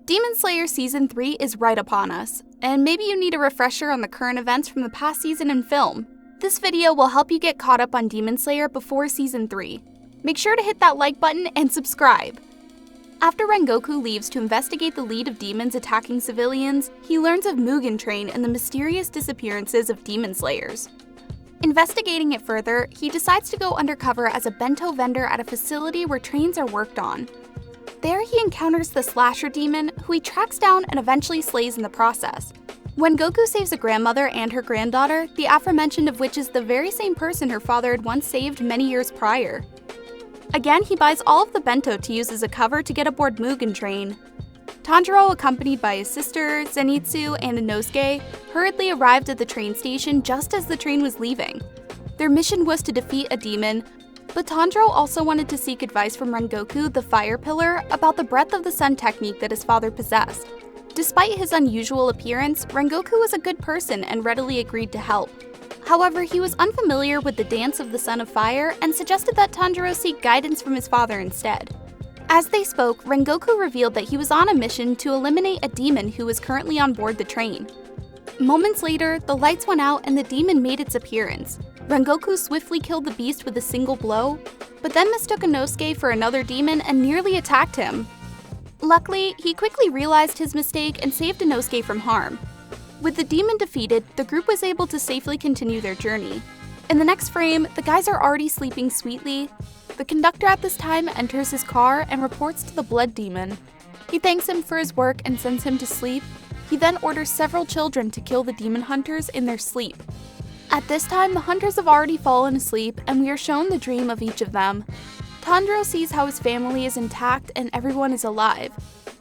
Demon Slayer Season 3 is right upon us, and maybe you need a refresher on the current events from the past season in film. This video will help you get caught up on Demon Slayer before Season 3. Make sure to hit that like button and subscribe! After Rengoku leaves to investigate the lead of demons attacking civilians, he learns of Mugen Train and the mysterious disappearances of demon slayers. Investigating it further, he decides to go undercover as a bento vendor at a facility where trains are worked on. There he encounters the Slasher demon, who he tracks down and eventually slays in the process. When Goku saves a grandmother and her granddaughter, the aforementioned of which is the very same person her father had once saved many years prior. Again, he buys all of the bento to use as a cover to get aboard Mugen Train. Tanjiro, accompanied by his sister, Zenitsu, and Inosuke, hurriedly arrived at the train station just as the train was leaving. Their mission was to defeat a demon, but Tanjiro also wanted to seek advice from Rengoku, the Fire Pillar, about the Breath of the Sun technique that his father possessed. Despite his unusual appearance, Rengoku was a good person and readily agreed to help. However, he was unfamiliar with the dance of the Son of Fire and suggested that Tanjiro seek guidance from his father instead. As they spoke, Rengoku revealed that he was on a mission to eliminate a demon who was currently on board the train. Moments later, the lights went out and the demon made its appearance. Rengoku swiftly killed the beast with a single blow, but then mistook Inosuke for another demon and nearly attacked him. Luckily, he quickly realized his mistake and saved Inosuke from harm. With the demon defeated, the group was able to safely continue their journey. In the next frame, the guys are already sleeping sweetly. The conductor at this time enters his car and reports to the blood demon. He thanks him for his work and sends him to sleep. He then orders several children to kill the demon hunters in their sleep. At this time, the hunters have already fallen asleep, and we are shown the dream of each of them. Tanjiro sees how his family is intact and everyone is alive.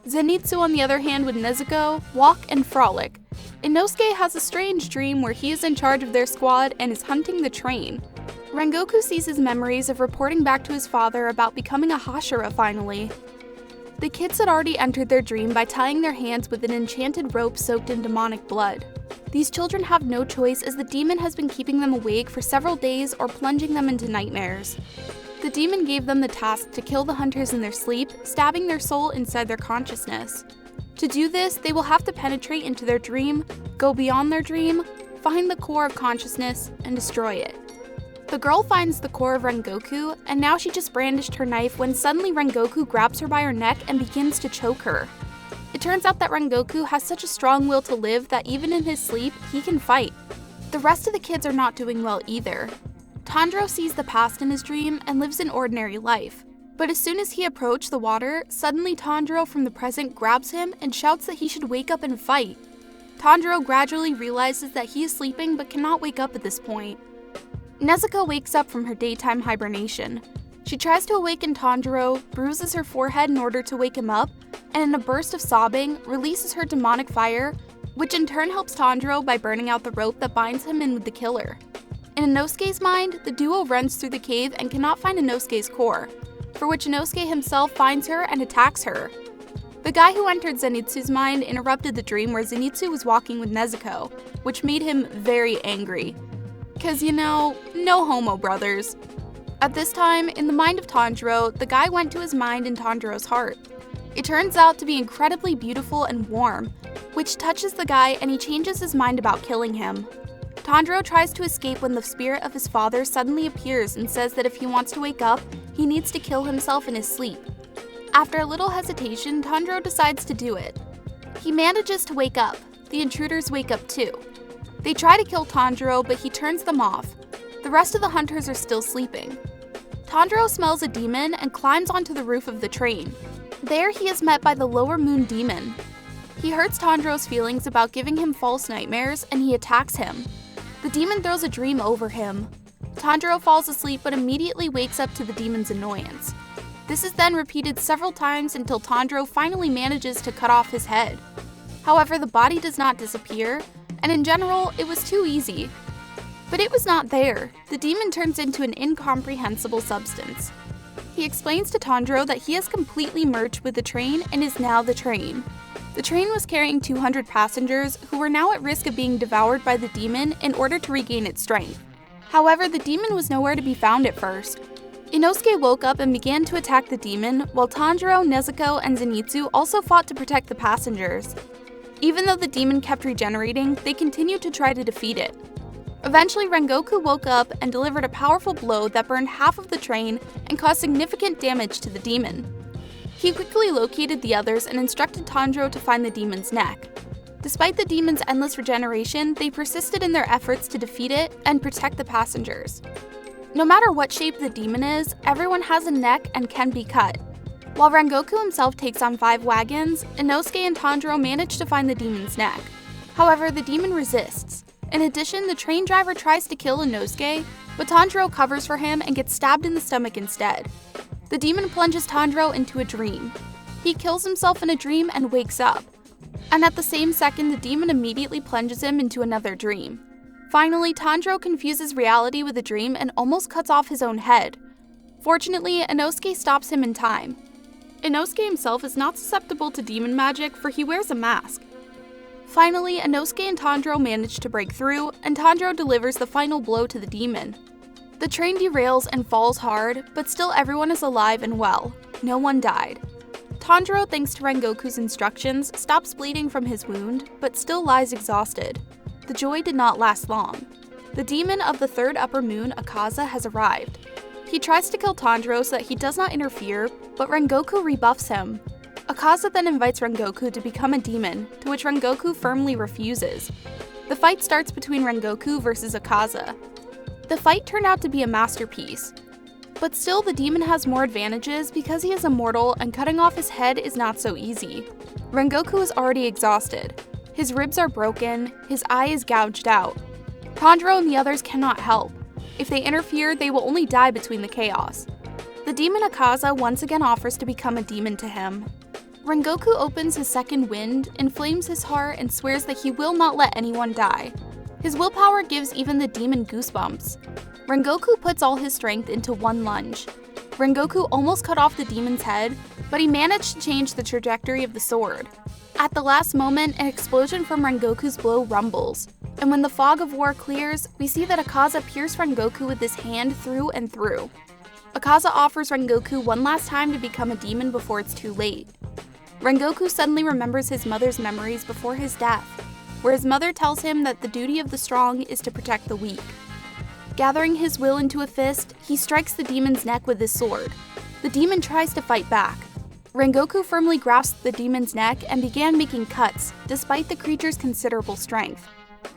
Zenitsu, on the other hand, with Nezuko, walk and frolic. Inosuke has a strange dream where he is in charge of their squad and is hunting the train. Rengoku sees his memories of reporting back to his father about becoming a hashira finally. The kids had already entered their dream by tying their hands with an enchanted rope soaked in demonic blood. These children have no choice as the demon has been keeping them awake for several days or plunging them into nightmares. The demon gave them the task to kill the hunters in their sleep, stabbing their soul inside their consciousness. To do this, they will have to penetrate into their dream, go beyond their dream, find the core of consciousness, and destroy it. The girl finds the core of Rengoku, and now she just brandished her knife when suddenly Rengoku grabs her by her neck and begins to choke her. It turns out that Rengoku has such a strong will to live that even in his sleep, he can fight. The rest of the kids are not doing well either. Tanjiro sees the past in his dream and lives an ordinary life. But as soon as he approached the water, suddenly Tanjiro from the present grabs him and shouts that he should wake up and fight. Tanjiro gradually realizes that he is sleeping but cannot wake up at this point. Nezuko wakes up from her daytime hibernation. She tries to awaken Tanjiro, bruises her forehead in order to wake him up, and in a burst of sobbing, releases her demonic fire, which in turn helps Tanjiro by burning out the rope that binds him in with the killer. In Inosuke's mind, the duo runs through the cave and cannot find Inosuke's core, for which Inosuke himself finds her and attacks her. The guy who entered Zenitsu's mind interrupted the dream where Zenitsu was walking with Nezuko, which made him very angry. 'Cause no homo, brothers. At this time, in the mind of Tanjiro, the guy went to his mind in Tanjiro's heart. It turns out to be incredibly beautiful and warm, which touches the guy and he changes his mind about killing him. Tanjiro tries to escape when the spirit of his father suddenly appears and says that if he wants to wake up, he needs to kill himself in his sleep. After a little hesitation, Tanjiro decides to do it. He manages to wake up. The intruders wake up too. They try to kill Tanjiro, but he turns them off. The rest of the hunters are still sleeping. Tanjiro smells a demon and climbs onto the roof of the train. There he is met by the Lower Moon demon. He hurts Tanjiro's feelings about giving him false nightmares and he attacks him. The demon throws a dream over him. Tanjiro falls asleep but immediately wakes up to the demon's annoyance. This is then repeated several times until Tanjiro finally manages to cut off his head. However, the body does not disappear, and in general, it was too easy. But it was not there. The demon turns into an incomprehensible substance. He explains to Tanjiro that he has completely merged with the train and is now the train. The train was carrying 200 passengers who were now at risk of being devoured by the demon in order to regain its strength. However, the demon was nowhere to be found at first. Inosuke woke up and began to attack the demon, while Tanjiro, Nezuko, and Zenitsu also fought to protect the passengers. Even though the demon kept regenerating, they continued to try to defeat it. Eventually, Rengoku woke up and delivered a powerful blow that burned half of the train and caused significant damage to the demon. He quickly located the others and instructed Tanjiro to find the demon's neck. Despite the demon's endless regeneration, they persisted in their efforts to defeat it and protect the passengers. No matter what shape the demon is, everyone has a neck and can be cut. While Rengoku himself takes on 5 wagons, Inosuke and Tanjiro manage to find the demon's neck. However, the demon resists. In addition, the train driver tries to kill Inosuke, but Tanjiro covers for him and gets stabbed in the stomach instead. The demon plunges Tanjiro into a dream. He kills himself in a dream and wakes up. And at the same second, the demon immediately plunges him into another dream. Finally, Tanjiro confuses reality with a dream and almost cuts off his own head. Fortunately, Inosuke stops him in time. Inosuke himself is not susceptible to demon magic, for he wears a mask. Finally, Inosuke and Tanjiro manage to break through, and Tanjiro delivers the final blow to the demon. The train derails and falls hard, but still everyone is alive and well. No one died. Tanjiro, thanks to Rengoku's instructions, stops bleeding from his wound, but still lies exhausted. The joy did not last long. The demon of the third upper moon, Akaza, has arrived. He tries to kill Tanjiro so that he does not interfere, but Rengoku rebuffs him. Akaza then invites Rengoku to become a demon, to which Rengoku firmly refuses. The fight starts between Rengoku versus Akaza. The fight turned out to be a masterpiece. But still, the demon has more advantages because he is immortal and cutting off his head is not so easy. Rengoku is already exhausted. His ribs are broken, his eye is gouged out. Tanjiro and the others cannot help. If they interfere, they will only die between the chaos. The demon Akaza once again offers to become a demon to him. Rengoku opens his second wind, inflames his heart, and swears that he will not let anyone die. His willpower gives even the demon goosebumps. Rengoku puts all his strength into one lunge. Rengoku almost cut off the demon's head, but he managed to change the trajectory of the sword. At the last moment, an explosion from Rengoku's blow rumbles, and when the fog of war clears, we see that Akaza pierced Rengoku with his hand through and through. Akaza offers Rengoku one last time to become a demon before it's too late. Rengoku suddenly remembers his mother's memories before his death, where his mother tells him that the duty of the strong is to protect the weak. Gathering his will into a fist, he strikes the demon's neck with his sword. The demon tries to fight back. Rengoku firmly grasped the demon's neck and began making cuts, despite the creature's considerable strength.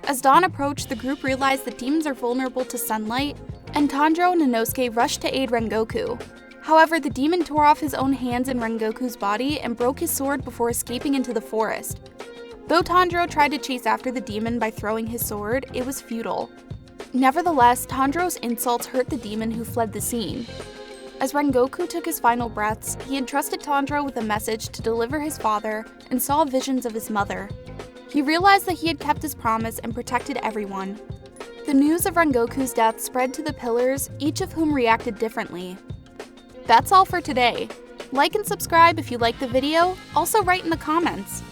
As dawn approached, the group realized that demons are vulnerable to sunlight, and Tanjiro and Inosuke rushed to aid Rengoku. However, the demon tore off his own hands in Rengoku's body and broke his sword before escaping into the forest. Though Tanjiro tried to chase after the demon by throwing his sword, it was futile. Nevertheless, Tanjiro's insults hurt the demon who fled the scene. As Rengoku took his final breaths, he entrusted Tanjiro with a message to deliver his father and saw visions of his mother. He realized that he had kept his promise and protected everyone. The news of Rengoku's death spread to the pillars, each of whom reacted differently. That's all for today. Like and subscribe if you liked the video, also write in the comments.